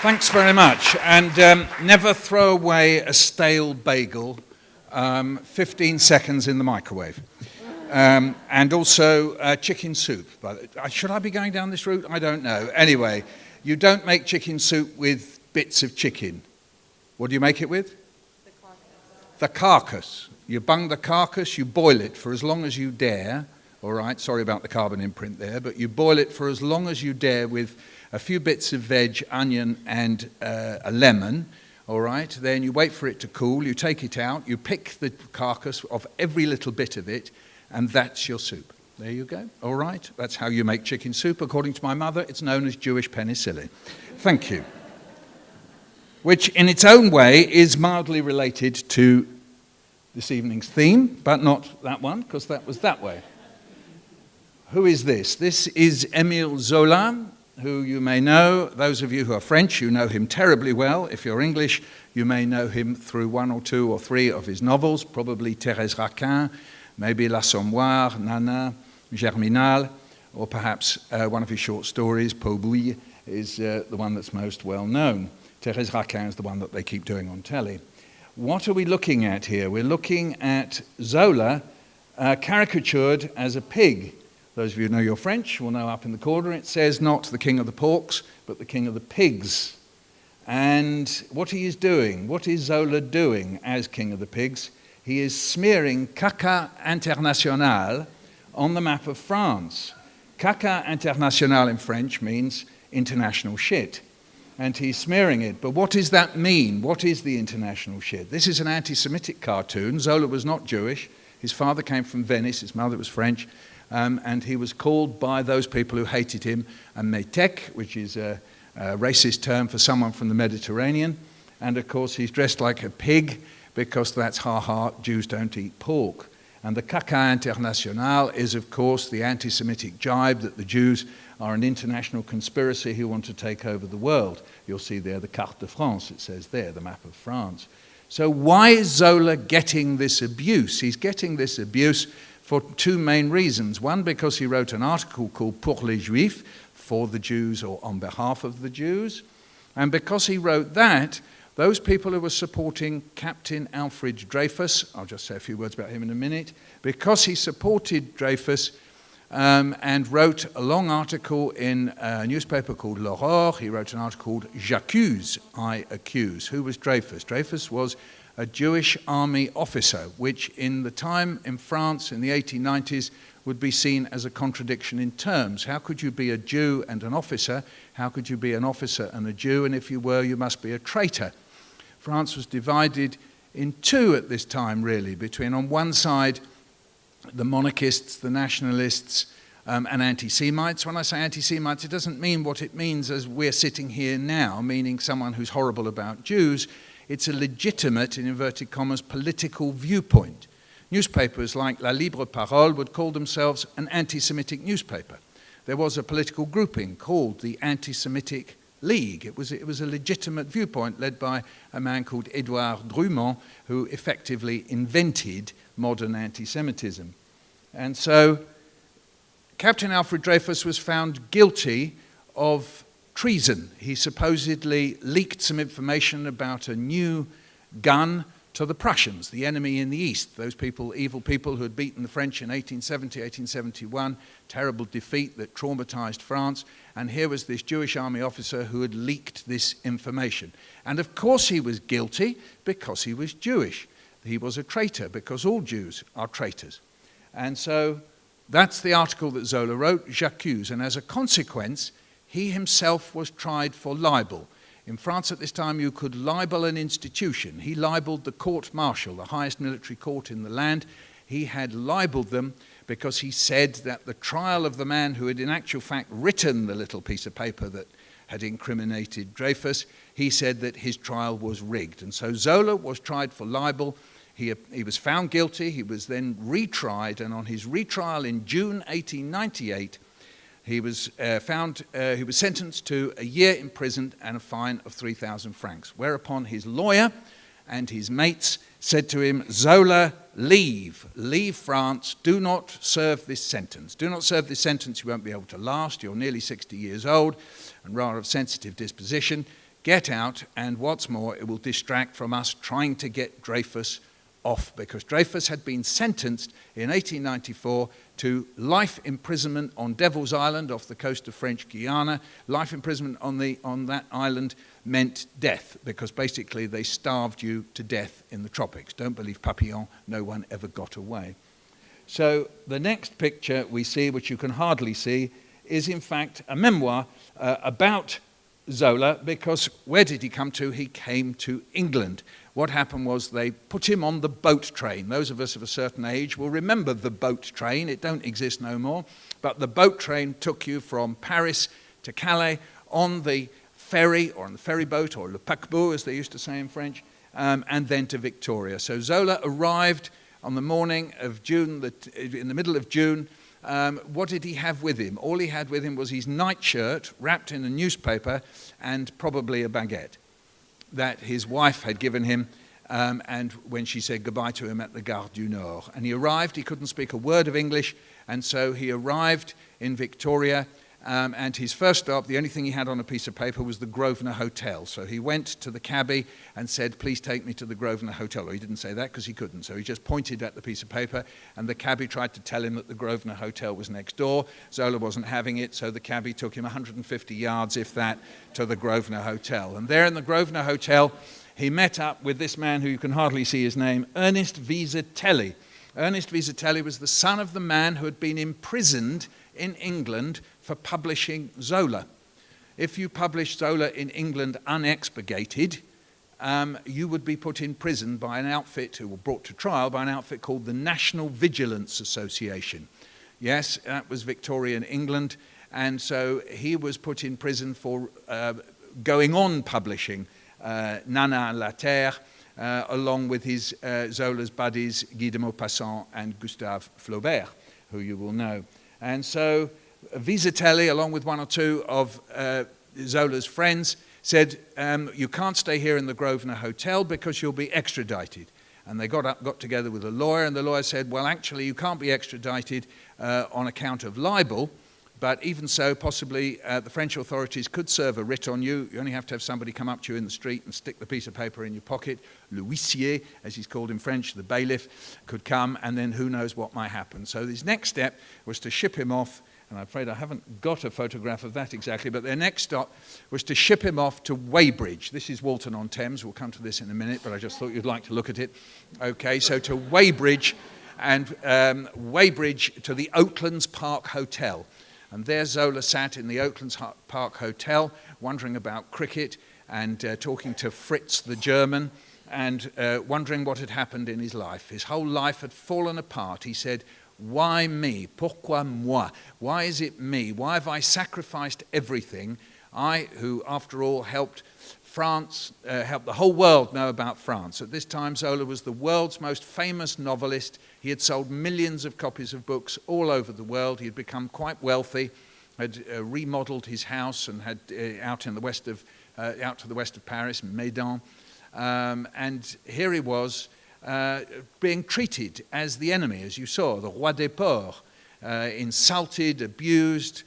Thanks very much. And never throw away a stale bagel 15 seconds in the microwave. And also chicken soup. But should I be going down this route? I don't know. Anyway, you don't make chicken soup with bits of chicken. What do you make it with? The carcass. The carcass. You bung the carcass, you boil it for as long as you dare. All right, sorry about the carbon imprint there, but you boil it for as long as you dare with a few bits of veg, onion, and a lemon. All right, then you wait for it to cool, you take it out, you pick the carcass of every little bit of it, and that's your soup. There you go. All right, that's how you make chicken soup. According to my mother, it's known as Jewish penicillin. Thank you. Which in its own way is mildly related to this evening's theme, but not that one, because that was that way. Who is this? This is Emile Zola, who you may know. Those of you who are French, you know him terribly well. If you're English, you may know him through one or two or three of his novels, probably Thérèse Raquin, maybe L'Assommoir, Nana, Germinal, or perhaps one of his short stories, Peau Bouille, is the one that's most well known. Thérèse Raquin is the one that they keep doing on telly. What are we looking at here? We're looking at Zola caricatured as a pig. Those of you who know your French will know up in the corner it says not the king of the porks, but the king of the pigs. And what he is doing, what is Zola doing as king of the pigs? He is smearing caca international on the map of France. Caca international in French means international shit. And he's smearing it. But what does that mean? What is the international shit? This is an anti-Semitic cartoon. Zola was not Jewish. His father came from Venice. His mother was French. And he was called by those people who hated him a métèque, which is a racist term for someone from the Mediterranean. And of course, he's dressed like a pig because that's ha-ha, Jews don't eat pork. And the caca international is, of course, the anti-Semitic jibe that the Jews are an international conspiracy who want to take over the world. You'll see there the carte de France, it says there, the map of France. So why is Zola getting this abuse? He's getting this abuse for two main reasons. One, because he wrote an article called Pour les Juifs, for the Jews or on behalf of the Jews. And because he wrote that, those people who were supporting Captain Alfred Dreyfus, I'll just say a few words about him in a minute, because he supported Dreyfus and wrote a long article in a newspaper called L'Aurore, he wrote an article called J'accuse, I accuse. Who was Dreyfus? Dreyfus was a Jewish army officer, which in the time in France in the 1890s would be seen as a contradiction in terms. How could you be a Jew and an officer? How could you be an officer and a Jew? And if you were, you must be a traitor. France was divided in two at this time, really, between on one side the monarchists, the nationalists, and anti-Semites. When I say anti-Semites, it doesn't mean what it means as we're sitting here now, meaning someone who's horrible about Jews. It's a legitimate, in inverted commas, political viewpoint. Newspapers like La Libre Parole would call themselves an anti-Semitic newspaper. There was a political grouping called the Anti-Semitic League. It was a legitimate viewpoint led by a man called Édouard Drumont, who effectively invented modern anti-Semitism. And so Captain Alfred Dreyfus was found guilty of treason. He supposedly leaked some information about a new gun to the Prussians, the enemy in the East, those people, evil people who had beaten the French in 1870, 1871, terrible defeat that traumatized France. And here was this Jewish army officer who had leaked this information. And of course he was guilty because he was Jewish. He was a traitor because all Jews are traitors. And so that's the article that Zola wrote, J'accuse. And as a consequence, he himself was tried for libel. In France at this time, you could libel an institution. He libeled the court-martial, the highest military court in the land. He had libeled them because he said that the trial of the man who had in actual fact written the little piece of paper that had incriminated Dreyfus, he said that his trial was rigged. And so Zola was tried for libel. He was found guilty. He was then retried. And on his retrial in June 1898, he was sentenced to a year in prison and a fine of 3,000 francs, whereupon his lawyer and his mates said to him, Zola, leave France, do not serve this sentence. Do not serve this sentence, you won't be able to last, you're nearly 60 years old and rather of sensitive disposition. get out, and what's more, it will distract from us trying to get Dreyfus off, because Dreyfus had been sentenced in 1894 to life imprisonment on Devil's Island off the coast of French Guiana. Life imprisonment on that island meant death, because basically they starved you to death in the tropics. Don't believe Papillon, no one ever got away. So the next picture we see, which you can hardly see, is in fact a memoir about Zola, because where did he come to? He came to England. What happened was they put him on the boat train. Those of us of a certain age will remember the boat train. It don't exist no more. But the boat train took you from Paris to Calais on the ferry, or on the ferry boat, or le paquebot, as they used to say in French, and then to Victoria. So Zola arrived on the morning of June, in the middle of June. What did he have with him? All he had with him was his nightshirt wrapped in a newspaper and probably a baguette that his wife had given him, and when she said goodbye to him at the Gare du Nord. And he arrived, he couldn't speak a word of English, and so he arrived in Victoria, and his first stop, the only thing he had on a piece of paper was the Grosvenor Hotel. So he went to the cabbie and said, please take me to the Grosvenor Hotel. Or he didn't say that because he couldn't, so he just pointed at the piece of paper, and the cabbie tried to tell him that the Grosvenor Hotel was next door. Zola wasn't having it, so the cabbie took him 150 yards, if that, to the Grosvenor Hotel. And there in the Grosvenor Hotel, he met up with this man who you can hardly see his name, Ernest Vizetelly. Ernest Vizetelly was the son of the man who had been imprisoned in England for publishing Zola. If you published Zola in England unexpurgated, you would be put in prison by an outfit, or brought to trial by an outfit called the National Vigilance Association. Yes, that was Victorian England, and so he was put in prison for going on publishing Nana La Terre, along with his Zola's buddies Guy de Maupassant and Gustave Flaubert, who you will know. And so Vizetelly, along with one or two of Zola's friends, said, you can't stay here in the Grosvenor Hotel because you'll be extradited. And they got together with a lawyer, and the lawyer said, well, actually, you can't be extradited on account of libel, but even so, possibly the French authorities could serve a writ on you. You only have to have somebody come up to you in the street and stick the piece of paper in your pocket. Le huissier, as he's called in French, the bailiff, could come, and then who knows what might happen. So his next step was to ship him off, and I'm afraid I haven't got a photograph of that exactly, but their next stop was to ship him off to Weybridge. This is Walton-on-Thames. We'll come to this in a minute, but I just thought you'd like to look at it. Okay, so to Weybridge, and Weybridge to the Oatlands Park Hotel. And there Zola sat in the Oatlands Park Hotel, wondering about cricket and talking to Fritz the German, and wondering what had happened in his life. His whole life had fallen apart. He said, why me? Pourquoi moi? Why is it me? Why have I sacrificed everything? I, who after all helped France, helped the whole world know about France. At this time, Zola was the world's most famous novelist. He had sold millions of copies of books all over the world. He had become quite wealthy, had remodeled his house and had out to the west of Paris, Médan. And here he was being treated as the enemy, as you saw, the roi des porcs, insulted, abused,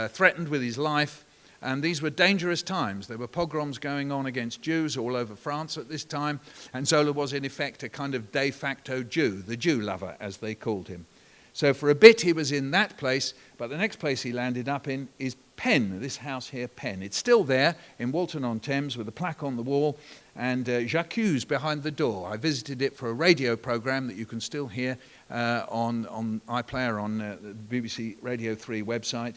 threatened with his life. And these were dangerous times. There were pogroms going on against Jews all over France at this time, and Zola was in effect a kind of de facto Jew, the Jew lover, as they called him. So for a bit he was in that place, but the next place he landed up in is Penn, this house here, Penn. It's still there in Walton-on-Thames with a plaque on the wall, and J'accuse behind the door. I visited it for a radio program that you can still hear on iPlayer on the BBC Radio 3 website.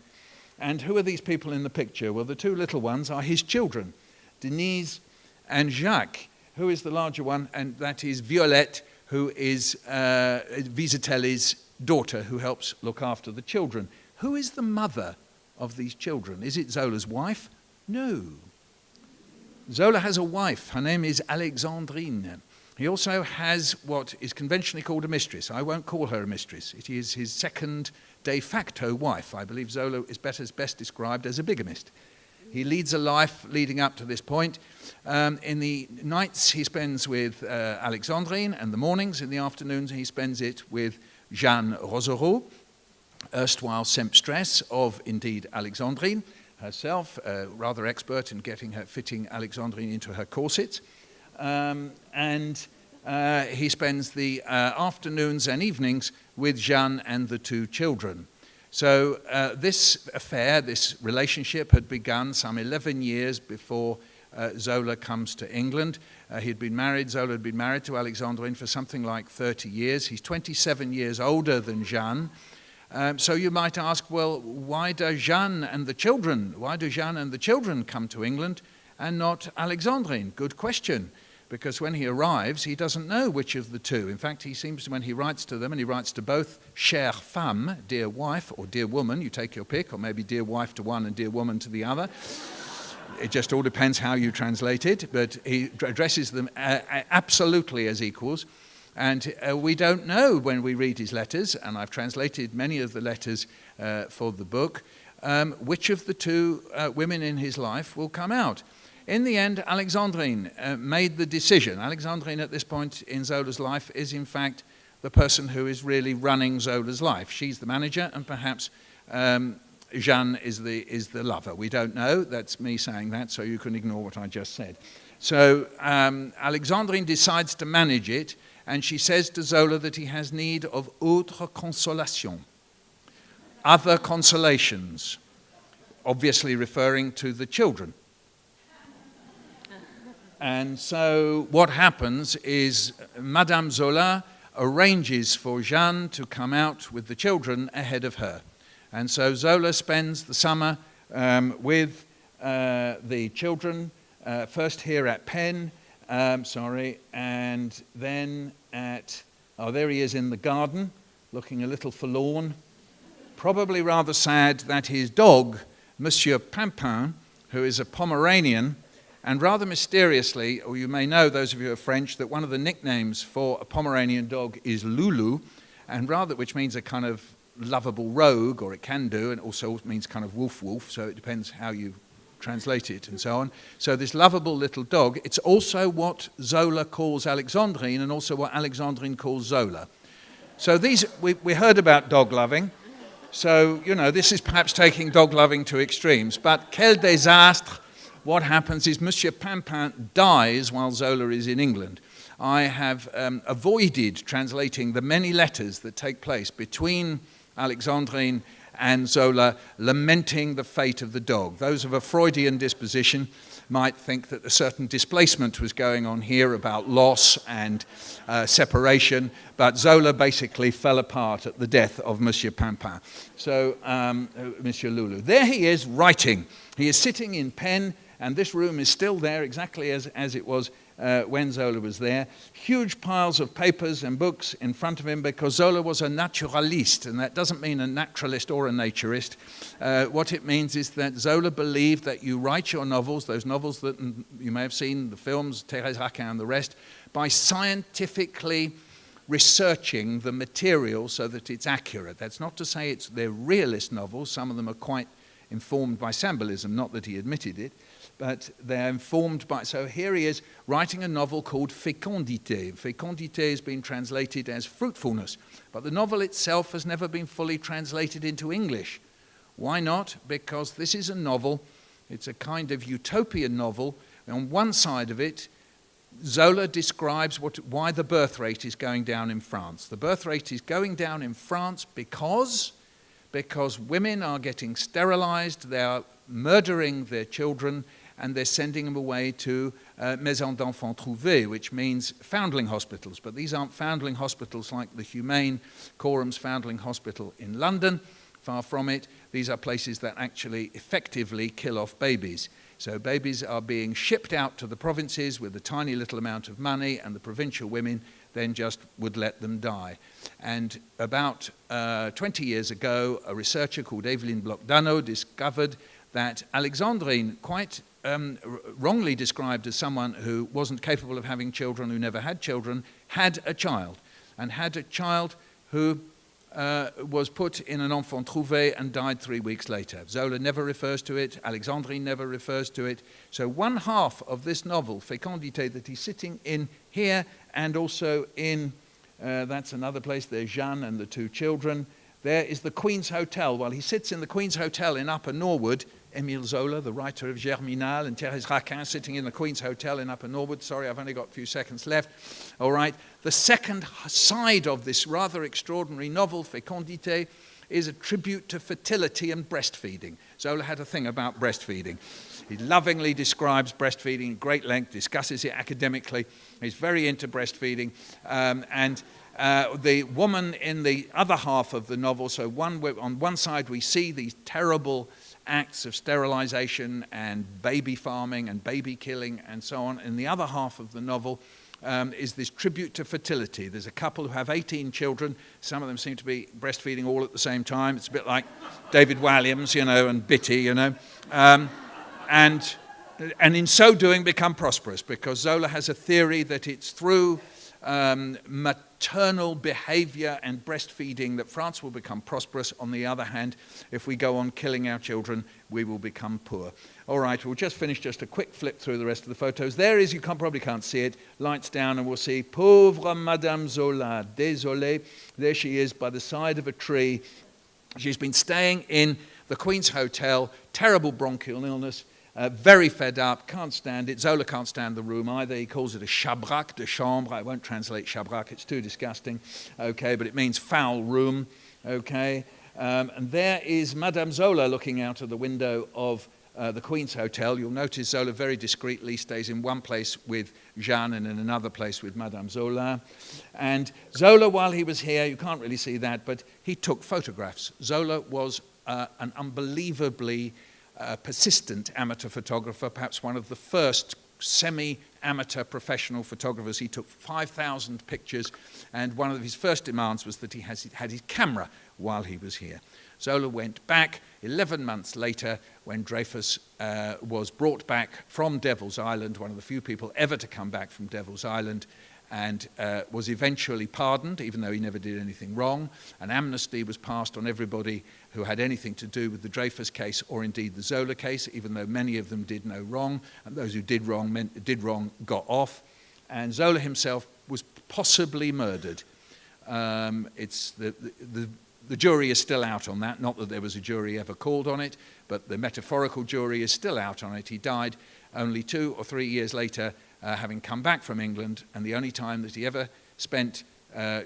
And who are these people in the picture? Well, the two little ones are his children, Denise and Jacques. Who is the larger one? And that is Violette, who is Vizetelly's daughter, who helps look after the children. Who is the mother of these children? Is it Zola's wife? No. Zola has a wife. Her name is Alexandrine. He also has what is conventionally called a mistress. I won't call her a mistress. It is his second de facto wife. I believe Zola is best described as a bigamist. He leads a life leading up to this point. In the nights he spends with Alexandrine, and the mornings, in the afternoons he spends it with Jeanne Rosereau, erstwhile sempstress of, indeed, Alexandrine. herself, rather expert in fitting Alexandrine into her corsets. And he spends the afternoons and evenings with Jeanne and the two children. So this affair, this relationship had begun some 11 years before Zola comes to England. Zola had been married to Alexandrine for something like 30 years. He's 27 years older than Jeanne. So you might ask, well, why do Jeanne and the children come to England and not Alexandrine? Good question, because when he arrives, he doesn't know which of the two. In fact, he seems to, when he writes to them, and he writes to both chère femme, dear wife, or dear woman, you take your pick, or maybe dear wife to one and dear woman to the other. It just all depends how you translate it, but he addresses them absolutely as equals. And we don't know when we read his letters, and I've translated many of the letters for the book, which of the two women in his life will come out. In the end, Alexandrine made the decision. Alexandrine, at this point in Zola's life, is in fact the person who is really running Zola's life. She's the manager, and perhaps Jeanne is the lover. We don't know. That's me saying that, so you can ignore what I just said. So Alexandrine decides to manage it, and she says to Zola that he has need of autre consolation, other consolations, obviously referring to the children. And so what happens is Madame Zola arranges for Jeanne to come out with the children ahead of her. And so Zola spends the summer with the children, first here at Penn, and then at, there he is in the garden, looking a little forlorn, probably rather sad that his dog, Monsieur Pimpin, who is a Pomeranian, and rather mysteriously, or you may know, those of you who are French, that one of the nicknames for a Pomeranian dog is Loulou, which means a kind of lovable rogue, or it can do, and also means kind of wolf, so it depends how you translate it and so on. So this lovable little dog, it's also what Zola calls Alexandrine, and also what Alexandrine calls Zola. So these, we heard about dog loving, so, you know, this is perhaps taking dog loving to extremes, but quel désastre. What happens is Monsieur Pimpin dies while Zola is in England. I have avoided translating the many letters that take place between Alexandrine and Zola lamenting the fate of the dog. Those of a Freudian disposition might think that a certain displacement was going on here about loss and separation, but Zola basically fell apart at the death of Monsieur Pimpin. So, Monsieur Loulou. There he is writing. He is sitting in Penn, and this room is still there exactly as it was when Zola was there. Huge piles of papers and books in front of him, because Zola was a naturaliste, and that doesn't mean a naturalist or a naturist. What it means is that Zola believed that you write your novels, those novels that you may have seen, the films, Thérèse Raquin and the rest, by scientifically researching the material so that it's accurate. That's not to say they're realist novels. Some of them are quite informed by symbolism, not that he admitted it, but they're informed by, so here he is writing a novel called Fécondité. Fécondité has been translated as fruitfulness, but the novel itself has never been fully translated into English. Why not? Because this is a novel, it's a kind of utopian novel. On one side of it, Zola describes why the birth rate is going down in France. The birth rate is going down in France because women are getting sterilized, they are murdering their children, and they're sending them away to maisons d'enfants trouvées, which means foundling hospitals. But these aren't foundling hospitals like the Humane Corum's Foundling Hospital in London. Far from it. These are places that actually effectively kill off babies. So babies are being shipped out to the provinces with a tiny little amount of money, and the provincial women then just would let them die. And about 20 years ago, a researcher called Evelyne Bloch-Dano discovered that Alexandrine, quite wrongly described as someone who wasn't capable of having children, who never had children, had a child who was put in an enfant trouvé and died 3 weeks later. Zola never refers to it, Alexandrine never refers to it. So one half of this novel, Fécondité, that he's sitting in here, and also in, that's another place, there's Jeanne and the two children. There is the Queen's Hotel. While he sits in the Queen's Hotel in Upper Norwood, Emile Zola, the writer of Germinal, and Thérèse Raquin sitting in the Queen's Hotel in Upper Norwood. Sorry, I've only got a few seconds left. All right. The second side of this rather extraordinary novel, Fécondité, is a tribute to fertility and breastfeeding. Zola had a thing about breastfeeding. He lovingly describes breastfeeding at great length, discusses it academically. He's very into breastfeeding. The woman in the other half of the novel, so on one side we see these terrible acts of sterilization and baby farming and baby killing and so on. In the other half of the novel is this tribute to fertility. There's a couple who have 18 children. Some of them seem to be breastfeeding all at the same time. It's a bit like David Walliams, and Bitty, and in so doing become prosperous, because Zola has a theory that it's through maternal behavior and breastfeeding that France will become prosperous. On the other hand, if we go on killing our children, we will become poor. All right, we'll just finish just a quick flip through the rest of the photos. There is, you probably can't see it, lights down, and we'll see Pauvre Madame Zola, désolée. There she is by the side of a tree. She's been staying in the Queen's Hotel, terrible bronchial illness, very fed up, can't stand it. Zola can't stand the room either. He calls it a chabrac de chambre. I won't translate chabrac, it's too disgusting. Okay, but it means foul room. Okay, and there is Madame Zola looking out of the window of the Queen's Hotel. You'll notice Zola very discreetly stays in one place with Jeanne and in another place with Madame Zola. And Zola, while he was here, you can't really see that, but he took photographs. Zola was an unbelievably persistent amateur photographer, perhaps one of the first semi-amateur professional photographers. He took 5,000 pictures, and one of his first demands was that he had his camera while he was here. Zola went back 11 months later when Dreyfus was brought back from Devil's Island, one of the few people ever to come back from Devil's Island, and was eventually pardoned, even though he never did anything wrong. An amnesty was passed on everybody who had anything to do with the Dreyfus case, or indeed the Zola case, even though many of them did no wrong, and those who did wrong got off. And Zola himself was possibly murdered. The jury is still out on that, not that there was a jury ever called on it, but the metaphorical jury is still out on it. He died only 2 or 3 years later, having come back from England, and the only time that he ever spent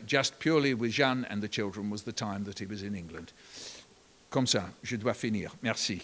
just purely with Jeanne and the children was the time that he was in England. Comme ça, je dois finir. Merci.